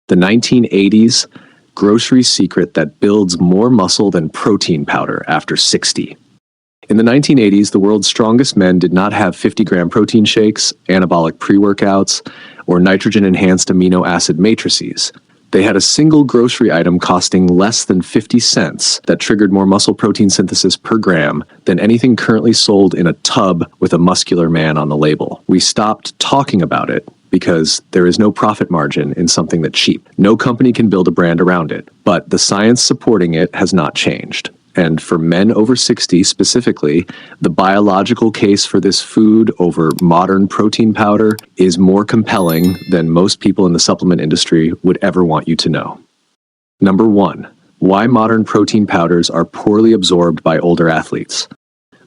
The 1980s grocery secret that builds more muscle than protein powder after 60. In the 1980s, the world's strongest men did not have 50-gram protein shakes, anabolic pre-workouts, or nitrogen-enhanced amino acid matrices. They had a single grocery item costing less than 50 cents that triggered more muscle protein synthesis per gram than anything currently sold in a tub with a muscular man on the label. We stopped talking about it because there is no profit margin in something that's cheap. No company can build a brand around it, but the science supporting it has not changed. And for men over 60 specifically, the biological case for this food over modern protein powder is more compelling than most people in the supplement industry would ever want you to know. Number 1, why modern protein powders are poorly absorbed by older athletes.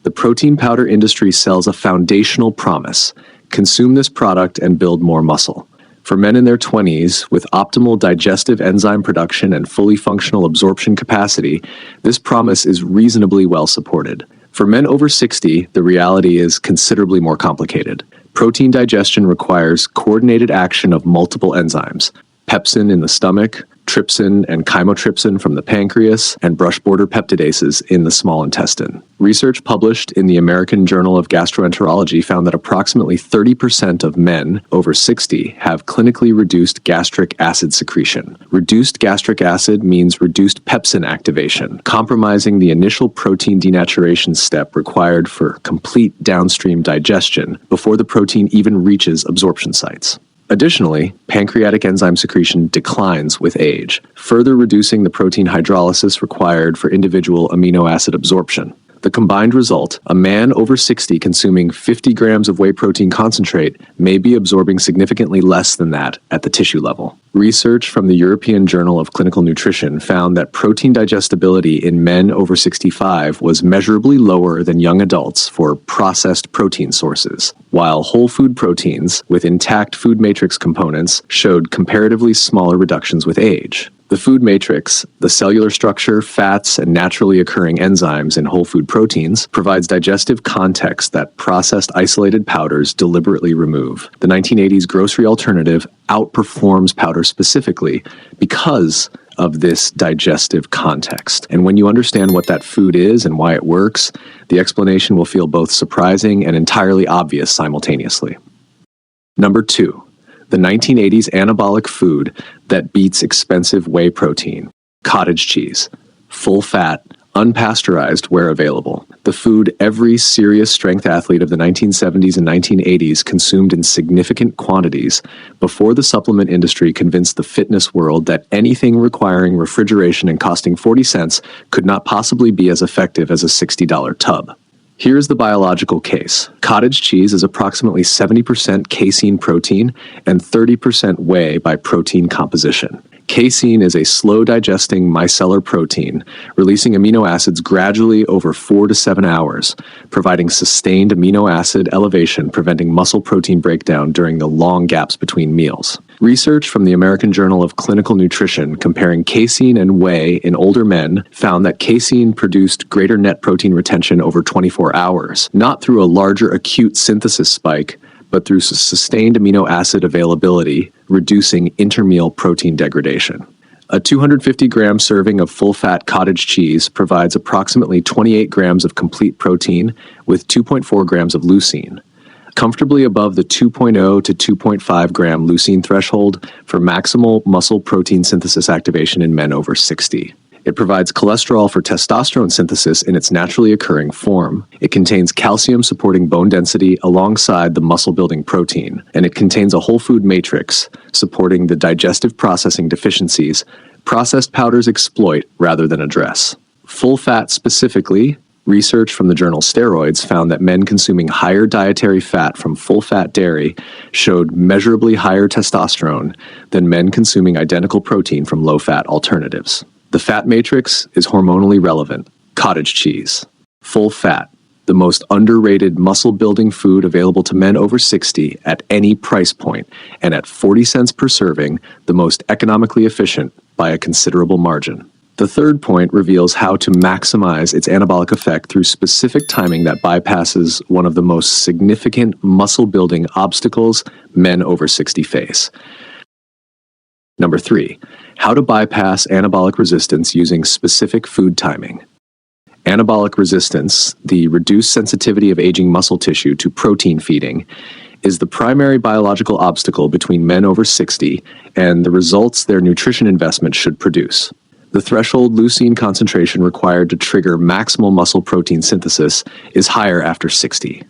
The protein powder industry sells a foundational promise: consume this product and build more muscle. For men in their 20s, with optimal digestive enzyme production and fully functional absorption capacity, this promise is reasonably well supported. For men over 60, the reality is considerably more complicated. Protein digestion requires coordinated action of multiple enzymes: pepsin in the stomach, trypsin and chymotrypsin from the pancreas, and brush border peptidases in the small intestine. Research published in the American Journal of Gastroenterology found that approximately 30% of men over 60 have clinically reduced gastric acid secretion. Reduced gastric acid means reduced pepsin activation, compromising the initial protein denaturation step required for complete downstream digestion before the protein even reaches absorption sites. Additionally, pancreatic enzyme secretion declines with age, further reducing the protein hydrolysis required for individual amino acid absorption. The combined result, a man over 60 consuming 50 grams of whey protein concentrate may be absorbing significantly less than that at the tissue level. Research from the European Journal of Clinical Nutrition found that protein digestibility in men over 65 was measurably lower than young adults for processed protein sources, while whole food proteins with intact food matrix components showed comparatively smaller reductions with age. The food matrix, the cellular structure, fats, and naturally occurring enzymes in whole food proteins, provides digestive context that processed isolated powders deliberately remove. The 1980s grocery alternative outperforms powder specifically because of this digestive context. And when you understand what that food is and why it works, the explanation will feel both surprising and entirely obvious simultaneously. Number 2. The 1980s anabolic food that beats expensive whey protein: cottage cheese. Full fat, unpasteurized where available. The food every serious strength athlete of the 1970s and 1980s consumed in significant quantities before the supplement industry convinced the fitness world that anything requiring refrigeration and costing 40 cents could not possibly be as effective as a $60 tub. Here's the biological case. Cottage cheese is approximately 70% casein protein and 30% whey by protein composition. Casein is a slow-digesting micellar protein, releasing amino acids gradually over 4 to 7 hours, providing sustained amino acid elevation, preventing muscle protein breakdown during the long gaps between meals. Research from the American Journal of Clinical Nutrition comparing casein and whey in older men found that casein produced greater net protein retention over 24 hours, not through a larger acute synthesis spike, but through sustained amino acid availability, reducing intermeal protein degradation. A 250-gram serving of full-fat cottage cheese provides approximately 28 grams of complete protein with 2.4 grams of leucine, comfortably above the 2.0 to 2.5 gram leucine threshold for maximal muscle protein synthesis activation in men over 60. It provides cholesterol for testosterone synthesis in its naturally occurring form. It contains calcium supporting bone density alongside the muscle-building protein, and it contains a whole food matrix supporting the digestive processing deficiencies processed powders exploit rather than address. Full fat specifically, research from the journal Steroids found that men consuming higher dietary fat from full-fat dairy showed measurably higher testosterone than men consuming identical protein from low-fat alternatives. The fat matrix is hormonally relevant. Cottage cheese. Full fat, the most underrated muscle-building food available to men over 60 at any price point, and at 40 cents per serving, the most economically efficient by a considerable margin. The third point reveals how to maximize its anabolic effect through specific timing that bypasses one of the most significant muscle-building obstacles men over 60 face. Number 3, how to bypass anabolic resistance using specific food timing. Anabolic resistance, the reduced sensitivity of aging muscle tissue to protein feeding, is the primary biological obstacle between men over 60 and the results their nutrition investment should produce. The threshold leucine concentration required to trigger maximal muscle protein synthesis is higher after 60.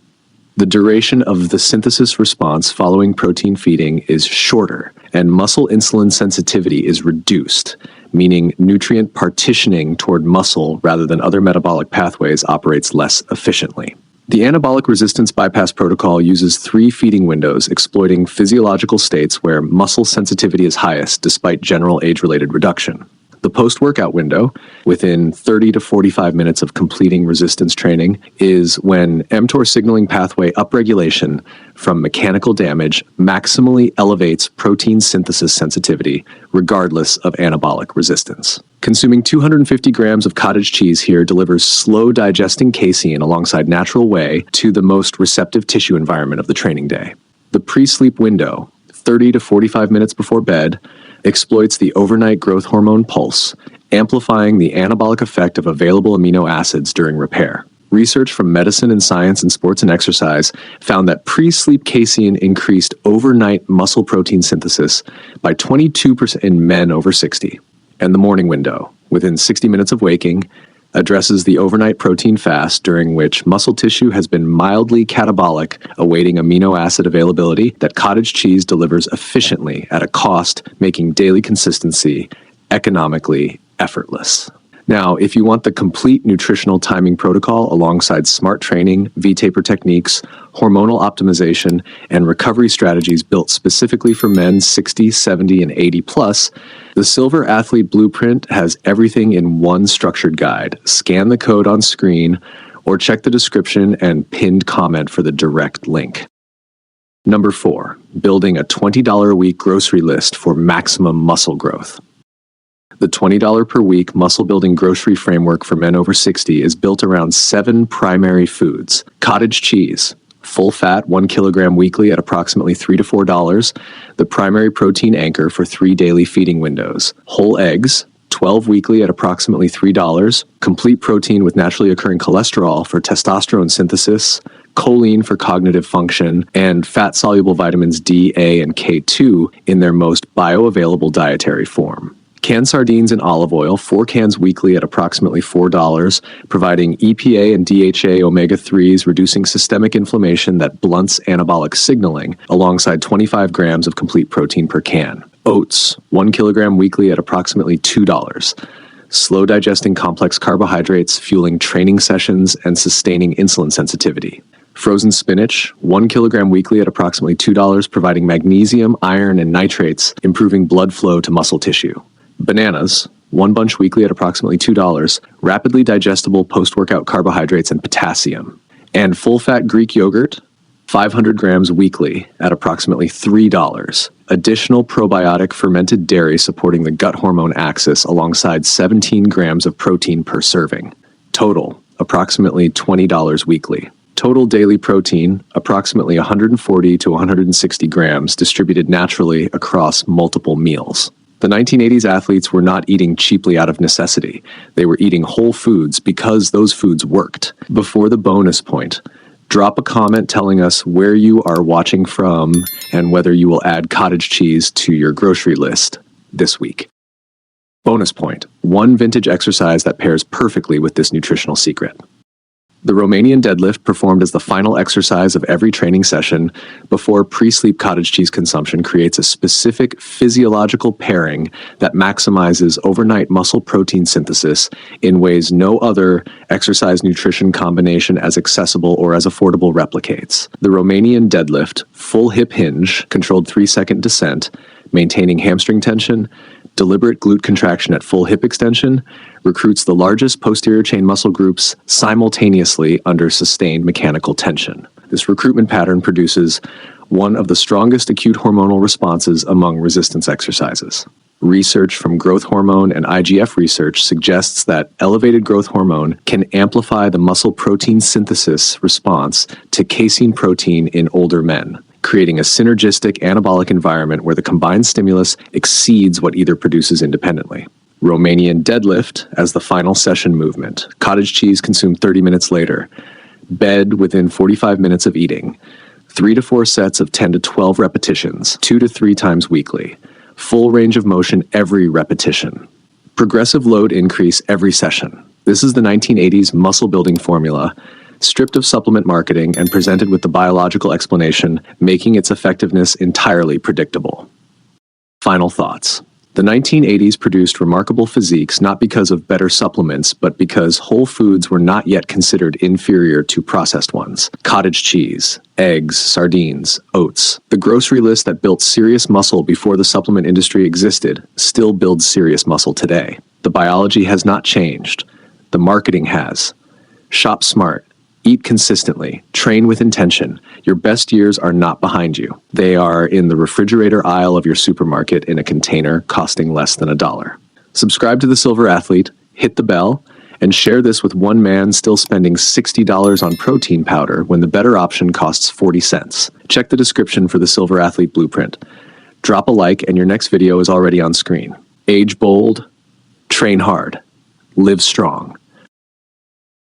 The duration of the synthesis response following protein feeding is shorter, and muscle insulin sensitivity is reduced, meaning nutrient partitioning toward muscle rather than other metabolic pathways operates less efficiently. The anabolic resistance bypass protocol uses 3 feeding windows exploiting physiological states where muscle sensitivity is highest despite general age-related reduction. The post-workout window, within 30 to 45 minutes of completing resistance training, is when mTOR signaling pathway upregulation from mechanical damage maximally elevates protein synthesis sensitivity, regardless of anabolic resistance. Consuming 250 grams of cottage cheese here delivers slow digesting casein alongside natural whey to the most receptive tissue environment of the training day. The pre-sleep window, 30 to 45 minutes before bed, exploits the overnight growth hormone pulse, amplifying the anabolic effect of available amino acids during repair. Research from Medicine and Science in Sports and Exercise found that pre-sleep casein increased overnight muscle protein synthesis by 22% in men over 60. And the morning window, within 60 minutes of waking, addresses the overnight protein fast during which muscle tissue has been mildly catabolic, awaiting amino acid availability that cottage cheese delivers efficiently at a cost, making daily consistency economically effortless. Now, if you want the complete nutritional timing protocol alongside smart training, V-taper techniques, hormonal optimization, and recovery strategies built specifically for men 60, 70, and 80 plus, the Silver Athlete Blueprint has everything in one structured guide. Scan the code on screen or check the description and pinned comment for the direct link. Number 4, building a $20 a week grocery list for maximum muscle growth. The $20 per week muscle building grocery framework for men over 60 is built around 7 primary foods. Cottage cheese, full fat 1 kilogram weekly at approximately $3 to $4, the primary protein anchor for 3 daily feeding windows. Whole eggs, 12 weekly at approximately $3, complete protein with naturally occurring cholesterol for testosterone synthesis, choline for cognitive function, and fat-soluble vitamins D, A, and K2 in their most bioavailable dietary form. Canned sardines and olive oil, 4 cans weekly at approximately $4, providing EPA and DHA omega-3s, reducing systemic inflammation that blunts anabolic signaling, alongside 25 grams of complete protein per can. Oats, 1 kilogram weekly at approximately $2. Slow digesting complex carbohydrates, fueling training sessions and sustaining insulin sensitivity. Frozen spinach, 1 kilogram weekly at approximately $2, providing magnesium, iron, and nitrates, improving blood flow to muscle tissue. Bananas, 1 bunch weekly at approximately $2, rapidly digestible post-workout carbohydrates and potassium. And full-fat Greek yogurt, 500 grams weekly at approximately $3. Additional probiotic fermented dairy supporting the gut hormone axis alongside 17 grams of protein per serving. Total, approximately $20 weekly. Total daily protein, approximately 140 to 160 grams distributed naturally across multiple meals. The 1980s athletes were not eating cheaply out of necessity. They were eating whole foods because those foods worked. Before the bonus point, drop a comment telling us where you are watching from and whether you will add cottage cheese to your grocery list this week. Bonus point, 1 vintage exercise that pairs perfectly with this nutritional secret. The Romanian deadlift, performed as the final exercise of every training session before pre-sleep cottage cheese consumption, creates a specific physiological pairing that maximizes overnight muscle protein synthesis in ways no other exercise nutrition combination as accessible or as affordable replicates. The Romanian deadlift, full hip hinge, controlled 3-second descent, maintaining hamstring tension, deliberate glute contraction at full hip extension, recruits the largest posterior chain muscle groups simultaneously under sustained mechanical tension. This recruitment pattern produces one of the strongest acute hormonal responses among resistance exercises. Research from growth hormone and IGF research suggests that elevated growth hormone can amplify the muscle protein synthesis response to casein protein in older men. creating a synergistic anabolic environment where the combined stimulus exceeds what either produces independently. Romanian deadlift as the final session movement. Cottage cheese consumed 30 minutes later. Bed within 45 minutes of eating. 3 to 4 sets of 10 to 12 repetitions, 2 to 3 times weekly. Full range of motion every repetition. Progressive load increase every session. This is the 1980s muscle building formula, stripped of supplement marketing and presented with the biological explanation, making its effectiveness entirely predictable. Final thoughts. The 1980s produced remarkable physiques not because of better supplements, but because whole foods were not yet considered inferior to processed ones. Cottage cheese, eggs, sardines, oats. The grocery list that built serious muscle before the supplement industry existed still builds serious muscle today. The biology has not changed. The marketing has. Shop smart. Eat consistently. Train with intention. Your best years are not behind you. They are in the refrigerator aisle of your supermarket in a container costing less than $1. Subscribe to The Silver Athlete, hit the bell, and share this with one man still spending $60 on protein powder when the better option costs 40 cents. Check the description for the Silver Athlete Blueprint. Drop a like and your next video is already on screen. Age bold, train hard, live strong.